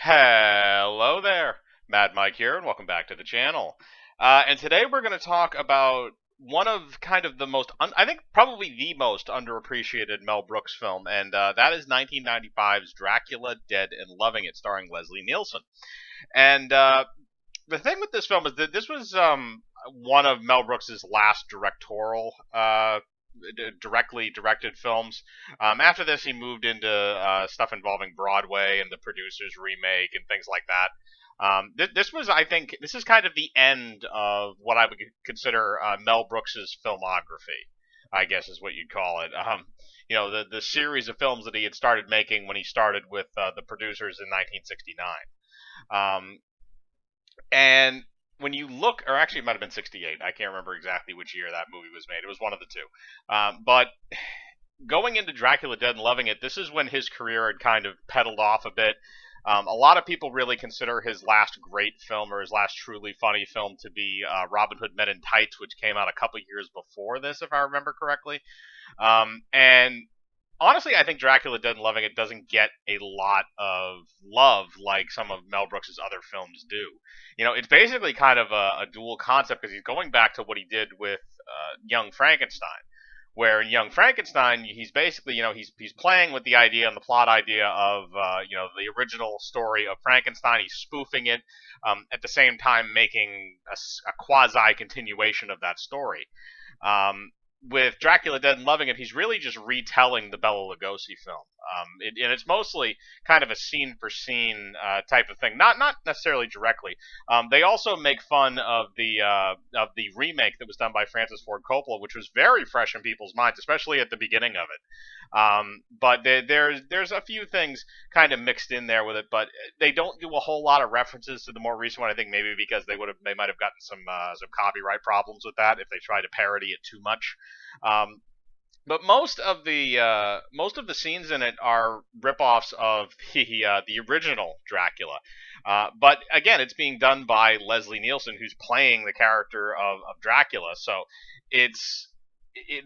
Hello there, Mad Mike here, and welcome back to the channel. And today we're going to talk about one of kind of the most, I think probably the most underappreciated Mel Brooks film, and that is 1995's Dracula, Dead and Loving It, starring Leslie Nielsen. And the thing with this film is that this was one of Mel Brooks's last directly directed films. After this, he moved into stuff involving Broadway and the producers remake and things like that. This was, I think, this is kind of the end of what I would consider Mel Brooks's filmography. I guess is what you'd call it. The series of films that he had started making when he started with the producers in 1969. And when you look, or actually it might have been 68. I can't remember exactly which year that movie was made. It was one of the two. But going into Dracula Dead and Loving It, this is when his career had kind of pedaled off a bit. A lot of people really consider his last great film or his last truly funny film to be Robin Hood Men in Tights, which came out a couple years before this, if I remember correctly. And honestly, I think Dracula Dead and Loving It doesn't get a lot of love like some of Mel Brooks' other films do. It's basically kind of a dual concept because he's going back to what he did with Young Frankenstein, where in Young Frankenstein, he's basically, he's playing with the idea and the plot idea of, the original story of Frankenstein. He's spoofing it, at the same time making a quasi continuation of that story. With Dracula Dead and Loving It, he's really just retelling the Bela Lugosi film, and it's mostly kind of a scene for scene type of thing, not necessarily directly. They also make fun of the remake that was done by Francis Ford Coppola, which was very fresh in people's minds, especially at the beginning of it. But there's a few things kind of mixed in there with it, but they don't do a whole lot of references to the more recent one. I think maybe because they might have gotten some copyright problems with that if they try to parody it too much. Um, but most of the scenes in it are ripoffs of the original Dracula. But again, it's being done by Leslie Nielsen, who's playing the character of Dracula. So it's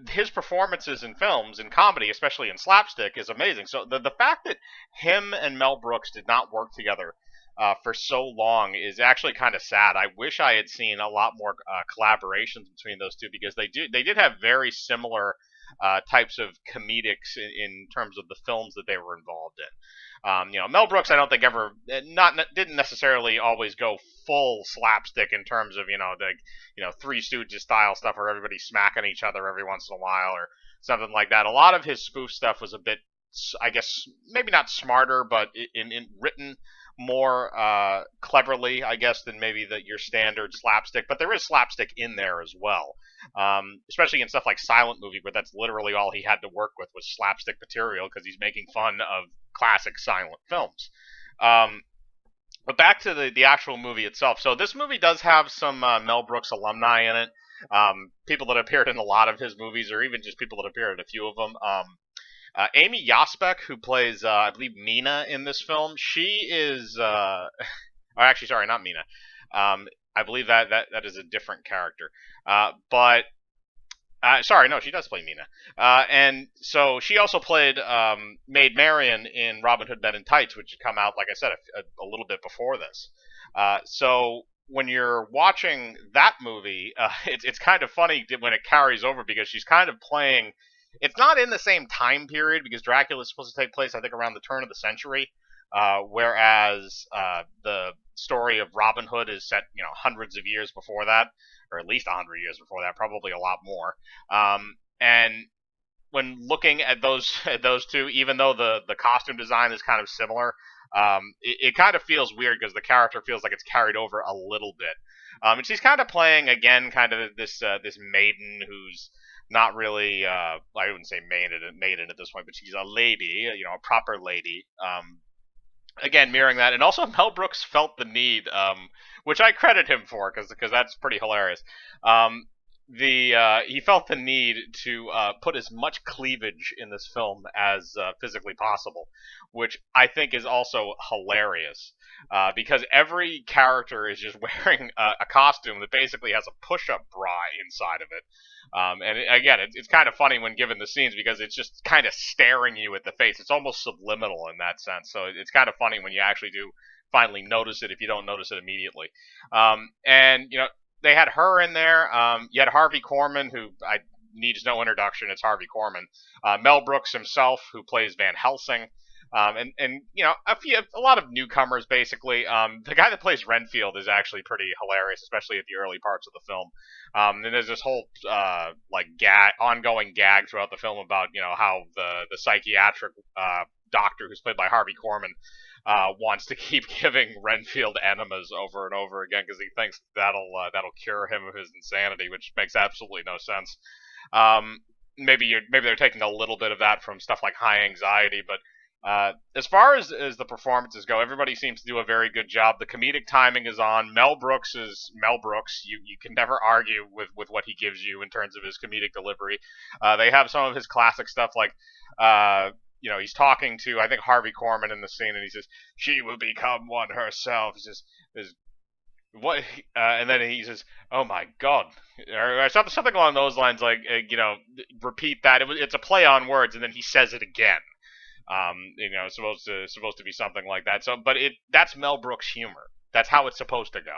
his performances in films and comedy, especially in slapstick, is amazing. So the fact that him and Mel Brooks did not work together for so long is actually kind of sad. I wish I had seen a lot more collaborations between those two because they did have very similar types of comedics in terms of the films that they were involved in. Mel Brooks, I don't think ever not didn't necessarily always go full slapstick in terms of the Three Stooges style stuff where everybody's smacking each other every once in a while or something like that. A lot of his spoof stuff was a bit, I guess, maybe not smarter, but in written more cleverly, I guess, than maybe your standard slapstick. But there is slapstick in there as well, especially in stuff like Silent Movie, where that's literally all he had to work with was slapstick material because he's making fun of classic silent films. Um, but back to the actual movie itself. So this movie does have some Mel Brooks alumni in it. People that appeared in a lot of his movies, or even just people that appeared in a few of them. Amy Yasbeck, who plays, I believe, Mina in this film, she is, or actually, sorry, not Mina. I believe that is a different character. But sorry, no, she does play Mina. And so she also played Maid Marian in Robin Hood Men in Tights, which had come out, like I said, a little bit before this. So when you're watching that movie, it's kind of funny when it carries over because she's kind of playing. It's not in the same time period because Dracula is supposed to take place, I think, around the turn of the century, whereas the story of Robin Hood is set, hundreds of years before that, or at least 100 years before that, probably a lot more. And when looking at those two, even though the costume design is kind of similar, it kind of feels weird because the character feels like it's carried over a little bit. And she's kind of playing again, kind of this maiden who's not really, I wouldn't say maiden at this point, but she's a lady, a proper lady. Again, mirroring that, and also Mel Brooks felt the need, which I credit him for, because that's pretty hilarious. Um, he felt the need to put as much cleavage in this film as physically possible, which I think is also hilarious. Because every character is just wearing a costume that basically has a push-up bra inside of it. Again, it's kind of funny when given the scenes because it's just kind of staring you at the face. It's almost subliminal in that sense. So it's kind of funny when you actually do finally notice it if you don't notice it immediately. And you know, they had her in there. You had Harvey Korman, who I needs no introduction. It's Harvey Korman. Mel Brooks himself, who plays Van Helsing. And you know a lot of newcomers basically. The guy that plays Renfield is actually pretty hilarious, especially at the early parts of the film. And there's this whole like ongoing gag throughout the film about how the psychiatric doctor who's played by Harvey Korman wants to keep giving Renfield enemas over and over again because he thinks that'll cure him of his insanity, which makes absolutely no sense. Um, maybe they're taking a little bit of that from stuff like High Anxiety, but as far as the performances go, everybody seems to do a very good job. The comedic timing is on. Mel Brooks is Mel Brooks. You can never argue with what he gives you in terms of his comedic delivery. They have some of his classic stuff like he's talking to I think Harvey Korman in the scene, and he says she will become one herself. He says is what, and then he says, "Oh my God," or something along those lines. Like repeat that. It's a play on words, and then he says it again. Supposed to be something like that. So, but that's Mel Brooks humor. That's how it's supposed to go.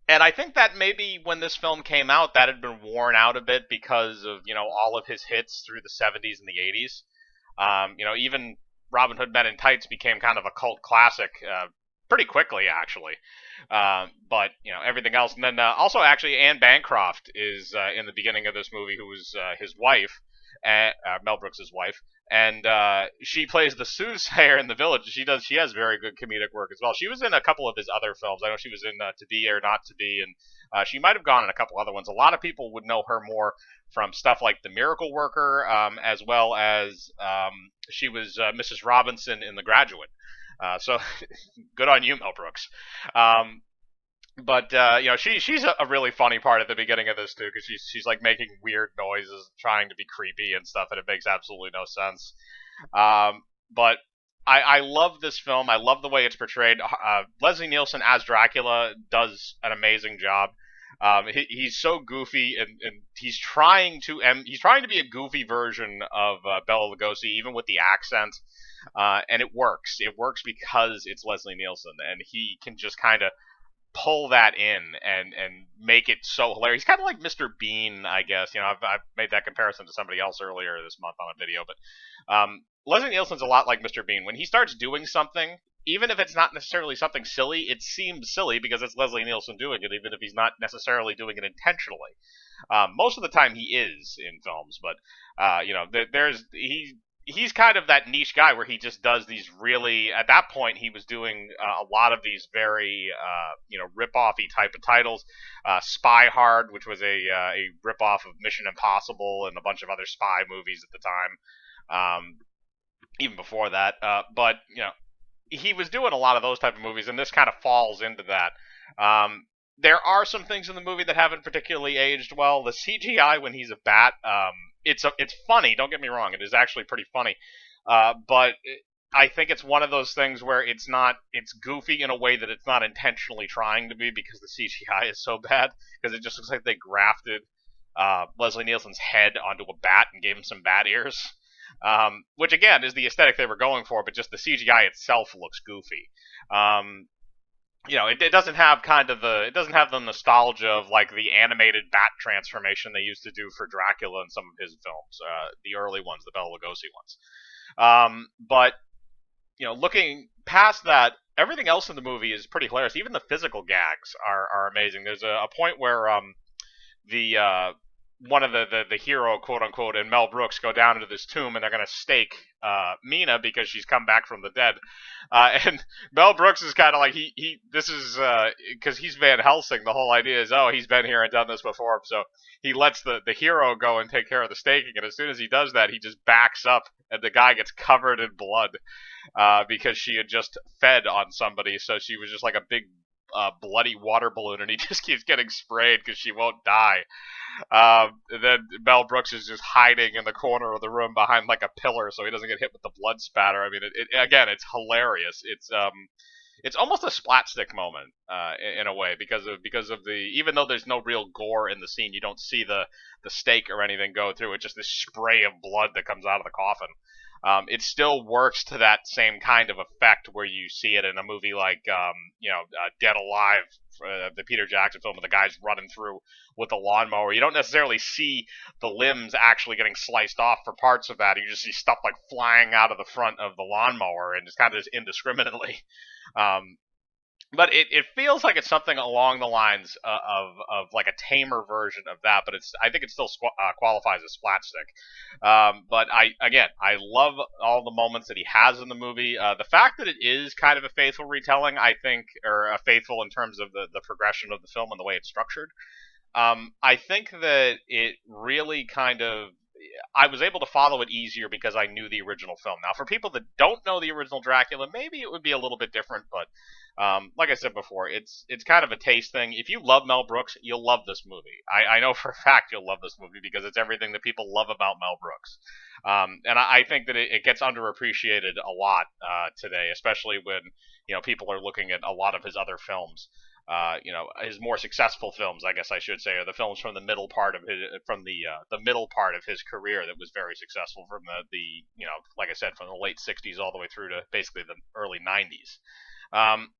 And I think that maybe when this film came out, that had been worn out a bit because of all of his hits through the '70s and the '80s. Even Robin Hood Men in Tights became kind of a cult classic pretty quickly, actually. But everything else, and then also actually Anne Bancroft is in the beginning of this movie, who was his wife, Mel Brooks' wife, and she plays the soothsayer in the village. She has very good comedic work as well. She was in a couple of his other films. I know she was in To Be or Not to Be, and she might have gone in a couple other ones. A lot of people would know her more from stuff like The Miracle Worker, as well as she was Mrs. Robinson in The Graduate. So good on you, Mel Brooks. But she's a really funny part at the beginning of this too, because she's like making weird noises, trying to be creepy and stuff, and it makes absolutely no sense. But I love this film. I love the way it's portrayed. Leslie Nielsen as Dracula does an amazing job. He's so goofy, and he's trying to be a goofy version of Bela Lugosi, even with the accent. And it works. It works because it's Leslie Nielsen, and he can just kind of pull that in and make it so hilarious. He's kind of like Mr. Bean, I guess. I've made that comparison to somebody else earlier this month on a video, but Leslie Nielsen's a lot like Mr. Bean. When he starts doing something, even if it's not necessarily something silly, it seems silly because it's Leslie Nielsen doing it, even if he's not necessarily doing it intentionally. Most of the time he is in films, but he's kind of that niche guy where he just does these really. At that point, he was doing a lot of these very rip-offy type of titles. Spy Hard, which was a rip-off of Mission Impossible and a bunch of other spy movies at the time. Even before that, but he was doing a lot of those type of movies, and this kind of falls into that. There are some things in the movie that haven't particularly aged well. The CGI when he's a bat, it's funny. Don't get me wrong; it is actually pretty funny. But I think it's one of those things where it's goofy in a way that it's not intentionally trying to be because the CGI is so bad. Because it just looks like they grafted Leslie Nielsen's head onto a bat and gave him some bat ears. Which again is the aesthetic they were going for, but just the CGI itself looks goofy. It doesn't have the nostalgia of like the animated bat transformation they used to do for Dracula in some of his films, the early ones, the Bela Lugosi ones. But looking past that, everything else in the movie is pretty hilarious. Even the physical gags are amazing. There's a point where the one of the hero, quote unquote, and Mel Brooks go down into this tomb and they're gonna stake Mina because she's come back from the dead. And Mel Brooks is kind of like this is because he's Van Helsing. The whole idea is he's been here and done this before, so he lets the hero go and take care of the staking. And as soon as he does that, he just backs up and the guy gets covered in blood because she had just fed on somebody, so she was just like a big bloody water balloon, and he just keeps getting sprayed because she won't die. And then Mel Brooks is just hiding in the corner of the room behind like a pillar so he doesn't get hit with the blood spatter. I mean, again, it's hilarious. It's almost a splatstick moment in a way because of the even though there's no real gore in the scene, you don't see the stake or anything go through. It's just this spray of blood that comes out of the coffin. It still works to that same kind of effect where you see it in a movie like Dead Alive, the Peter Jackson film, where the guy's running through with a lawnmower. You don't necessarily see the limbs actually getting sliced off for parts of that. You just see stuff like flying out of the front of the lawnmower and just kind of just indiscriminately. Um, but it feels like it's something along the lines of like a tamer version of that, but I think it still qualifies as splatstick. But I love all the moments that he has in the movie. The fact that it is kind of a faithful retelling, I think, or a faithful in terms of the progression of the film and the way it's structured. I think that it really kind of I was able to follow it easier because I knew the original film. Now, for people that don't know the original Dracula, maybe it would be a little bit different, but like I said before, it's kind of a taste thing. If you love Mel Brooks, you'll love this movie. I know for a fact you'll love this movie because it's everything that people love about Mel Brooks. And I think that it gets underappreciated a lot today, especially when people are looking at a lot of his other films. His more successful films, I guess I should say, are the films from the middle part of the middle part of his career that was very successful from like I said, from the late '60s all the way through to basically the early '90s. Um,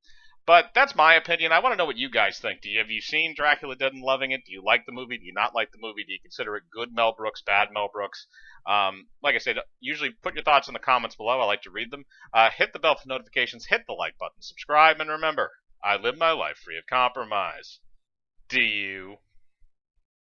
but that's my opinion. I want to know what you guys think. Have you seen Dracula Dead and Loving It? Do you like the movie? Do you not like the movie? Do you consider it good Mel Brooks, bad Mel Brooks? Like I said, usually put your thoughts in the comments below. I like to read them. Hit the bell for notifications. Hit the like button. Subscribe, and remember, I live my life free of compromise. Do you?